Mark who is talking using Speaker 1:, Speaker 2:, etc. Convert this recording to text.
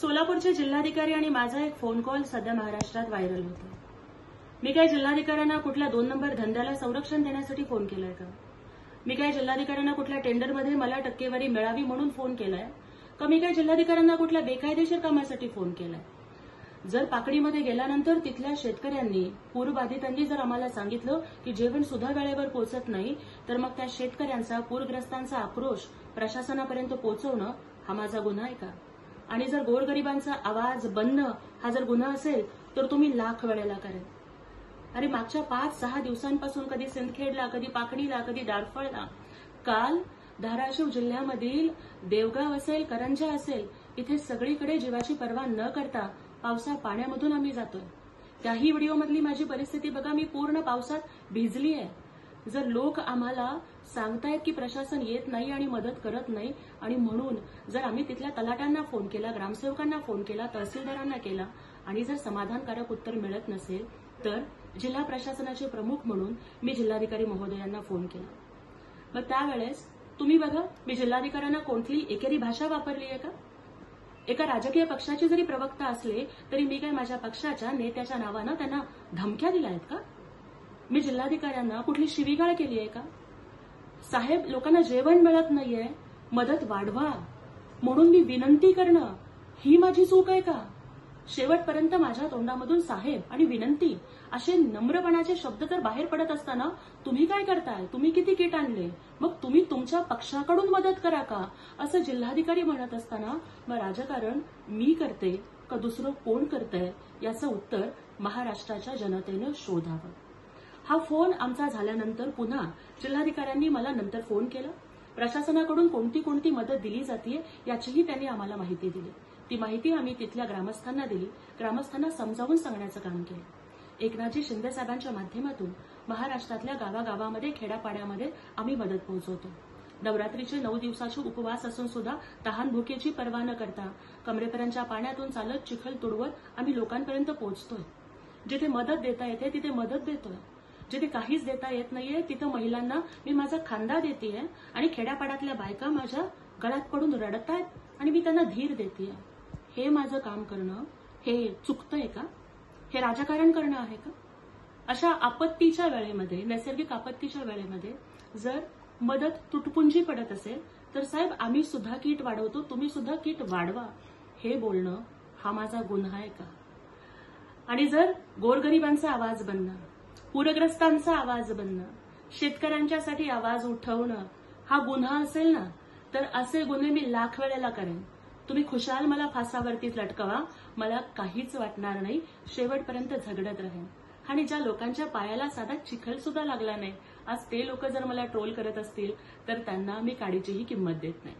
Speaker 1: सोलापूरचे जिल्हाधिकारी आणि माझा एक फोन कॉल सध्या महाराष्ट्रात व्हायरल होतो। मी काय जिल्हाधिकाऱ्यांना कुठल्या 2 नंबर धंद्याला संरक्षण देण्यासाठी फोन केलाय का? मी काय जिल्हाधिकाऱ्यांना कुठल्या टेंडरमध्ये मला टक्केवारी मिळावी म्हणून फोन केलाय का? मी काय जिल्हाधिकाऱ्यांना कुठल्या बेकायदेशीर कामासाठी फोन केलाय? जर पाकडीमध्ये गेल्यानंतर तिथल्या शेतकऱ्यांनी, पूरबाधितांनी जर आम्हाला सांगितलं की जेवण सुद्धा वेळेवर पोहोचत नाही, तर मग त्या शेतकऱ्यांचा, पूरग्रस्तांचा आक्रोश प्रशासनापर्यंत पोहोचवणं हा माझा गुन्हा आहे का? आणि जर गोरगरिबांचा आवाज बनणं हा जर गुन्हा असेल तर तुम्ही लाख वेळेला करेल। अरे मागच्या 5-6 दिवसांपासून कधी सिंदखेडला, कधी पाकडीला, कधी डारफळला, काल धाराशिव जिल्ह्यामधील देवगाव असेल, करंजा असेल, इथे सगळीकडे जीवाची पर्वा न करता पावसा पाण्यामधून आम्ही जातोय। त्याही व्हिडिओमधली माझी परिस्थिती बघा, मी पूर्ण पावसात भिजली आहे। जर लोक आम्हाला सांगतायत की प्रशासन येत नाही आणि मदत करत नाही, आणि म्हणून जर आम्ही तिथल्या तलाट्यांना फोन केला, ग्रामसेवकांना फोन केला, तहसीलदारांना केला आणि जर समाधानकारक उत्तर मिळत नसेल तर जिल्हा प्रशासनाचे प्रमुख म्हणून मी जिल्हाधिकारी महोदयांना फोन केला। मग त्यावेळेस तुम्ही बघा, मी जिल्हाधिकाऱ्यांना कोणतीही एकेरी भाषा वापरली आहे का? एका राजकीय पक्षाचे जरी प्रवक्ता असले तरी मी काय माझ्या पक्षाच्या नेत्याच्या नावानं त्यांना धमक्या दिल्या आहेत का? मी जिल्हाधिकाऱ्यांना कुठली शिवीगाळ केली आहे का? साहेब, लोकांना जेवण मिळत नाहीये, मदत वाढवा म्हणून मी विनंती करणं ही माझी चूक आहे का? शेवटपर्यंत माझ्या तोंडामधून साहेब आणि विनंती असे नम्रपणाचे शब्द जर बाहेर पडत असताना तुम्ही काय करताय? तुम्ही किती किट आणले? मग तुम्ही तुमच्या पक्षाकडून मदत करा का? असं जिल्हाधिकारी म्हणत असताना मग राजकारण मी करते का दुसरं कोण करतंय याचं उत्तर महाराष्ट्राच्या जनतेनं शोधावं। हा फोन आमचा झाल्यानंतर पुन्हा जिल्हाधिकाऱ्यांनी मला नंतर फोन केला। प्रशासनाकडून कोणती मदत दिली जाते याचीही त्यांनी आम्हाला माहिती दिली। ती माहिती आम्ही तिथल्या ग्रामस्थांना दिली, ग्रामस्थांना समजावून सांगण्याचं काम केलं। एकनाथजी शिंदे साहेबांच्या माध्यमातून महाराष्ट्रातल्या गावागावामध्ये, खेड्यापाड्यामध्ये आम्ही मदत पोहोचवतो। नवरात्रीचे 9 दिवसाचे उपवास असून सुद्धा तहान भुकेची पर्वा न करता कमरेपर्यंतच्या पाण्यातून चालत, चिखल तुडवत आम्ही लोकांपर्यंत पोहोचतोय। जिथे मदत देता येते तिथे मदत देतोय, जिथे काहीच देता येत नाहीये तिथं महिलांना मी माझा खांदा देतेय आणि खेड्यापाड्यातल्या बायका माझ्या गळ्यात पडून रडतायत आणि मी त्यांना धीर देतेय। हे माझं काम करणं हे चुकतंय का? हे राजकारण करणं आहे का? अशा आपत्तीच्या वेळेमध्ये, नैसर्गिक आपत्तीच्या वेळेमध्ये जर मदत तुटपुंजी पडत असेल तर साहेब आम्ही सुद्धा किट वाढवतो, तुम्ही सुद्धा किट वाढवा, हे बोलणं हा माझा गुन्हा आहे का? आणि जर गोरगरिबांचा आवाज बनणं, पूरग्रस्तांचा आवाज बनणं, शेतकऱ्यांच्यासाठी आवाज उठवणं हा गुन्हा असेल ना, तर असे गुन्हे मी लाख वेळेला करेन। तुम्ही खुशाल मला फासावरतीच लटकवा, मला काहीच वाटणार नाही, शेवटपर्यंत झगडत राहीन। आणि ज्या लोकांच्या पायाला साधा चिखल सुद्धा लागला नाही, आज ते लोक जर मला ट्रोल करत असतील तर त्यांना मी काडीचीही किंमत देत नाही।